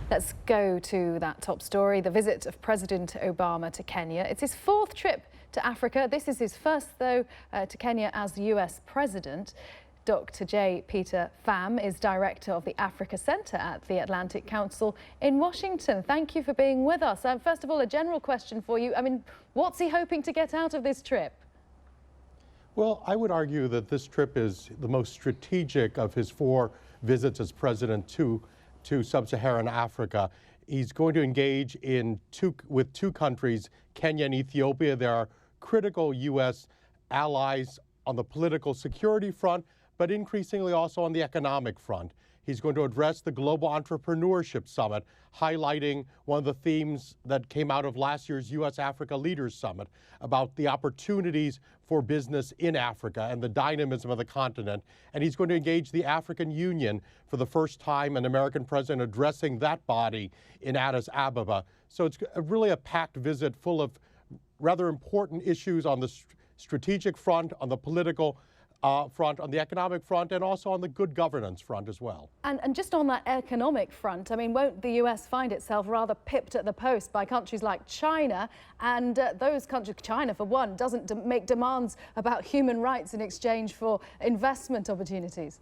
Let's go to that top story, the visit of President Obama to Kenya. It's his fourth trip to Africa. This is his first, though, to Kenya as the US president. Dr. J. Peter Pham is director of the Africa Center at the Atlantic Council in Washington. Thank you for being with us. First of all, a general question for you. What's he hoping to get out of this trip? Well, I would argue that this trip is the most strategic of his four visits as president to sub-Saharan Africa. He's going to engage with two countries, Kenya and Ethiopia. There are critical U.S. allies on the political security front, but increasingly also on the economic front. He's going to address the Global Entrepreneurship Summit, highlighting one of the themes that came out of last year's U.S.-Africa Leaders Summit about the opportunities for business in Africa and the dynamism of the continent. And he's going to engage the African Union for the first time, an American president addressing that body in Addis Ababa. So it's really a packed visit full of rather important issues on the strategic front, on the political front, on the economic front, and also on the good governance front as well. And just on that economic front, won't the US find itself rather pipped at the post by countries like China? And those countries, China for one, doesn't make demands about human rights in exchange for investment opportunities.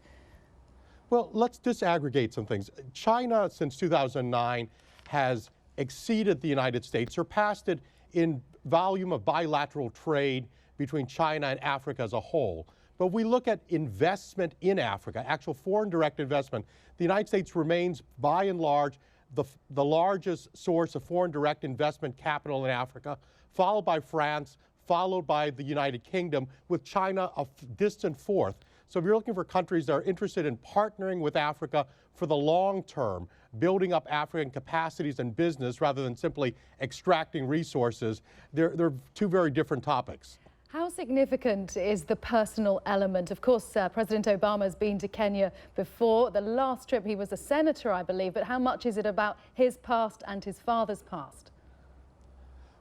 Well, let's disaggregate some things. China, since 2009, has exceeded the United States, surpassed it in volume of bilateral trade between China and Africa as a whole. But we look at investment in Africa, actual foreign direct investment. The United States remains, by and large, the largest source of foreign direct investment capital in Africa, followed by France, followed by the United Kingdom, with China a distant fourth. So if you're looking for countries that are interested in partnering with Africa for the long term, building up African capacities and business rather than simply extracting resources, they're two very different topics. How significant is the personal element? Of course, President Obama has been to Kenya before. The last trip he was a senator, I believe, but how much is it about his past and his father's past?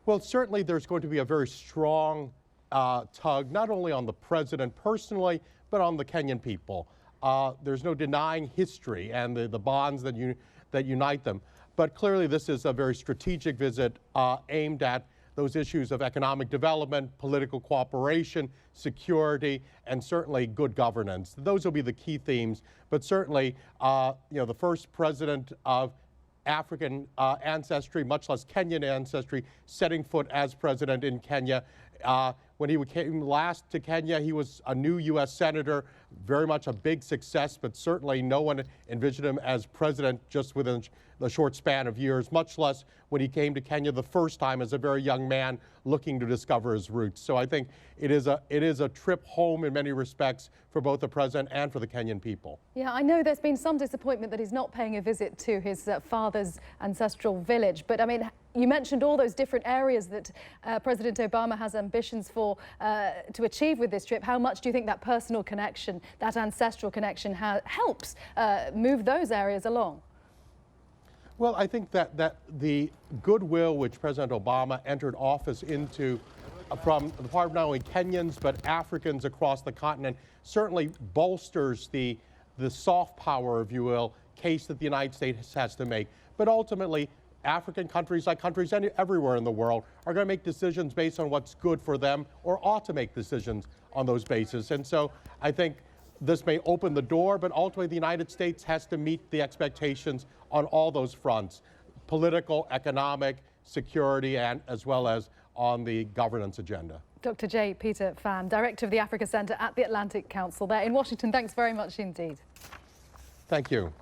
Well, certainly there's going to be a very strong tug, not only on the president personally, but on the Kenyan people. There's no denying history and the bonds that unite them. But clearly this is a very strategic visit aimed at those issues of economic development, political cooperation, security, and certainly good governance. Those will be the key themes. But certainly, the first president of African ancestry, much less Kenyan ancestry, setting foot as president in Kenya. When he came last to Kenya, he was a new U.S. senator, very much a big success, but certainly no one envisioned him as president just within the short span of years, much less when he came to Kenya the first time as a very young man looking to discover his roots. So I think it is a trip home in many respects for both the president and for the Kenyan people. Yeah, I know there's been some disappointment that he's not paying a visit to his father's ancestral village, but you mentioned all those different areas that President Obama has ambitions for to achieve with this trip. How much do you think that personal connection, that ancestral connection helps move those areas along? Well, I think that the goodwill which President Obama entered office into from the part of not only Kenyans but Africans across the continent certainly bolsters the soft power, if you will, case that the United States has to make. But ultimately, African countries, like countries everywhere in the world, are going to make decisions based on what's good for them, or ought to make decisions on those bases. And so I think this may open the door, but ultimately the United States has to meet the expectations on all those fronts: political, economic, security, and as well as on the governance agenda. Dr. J. Peter Pham, director of the Africa Center at the Atlantic Council there in Washington. Thanks very much indeed. Thank you.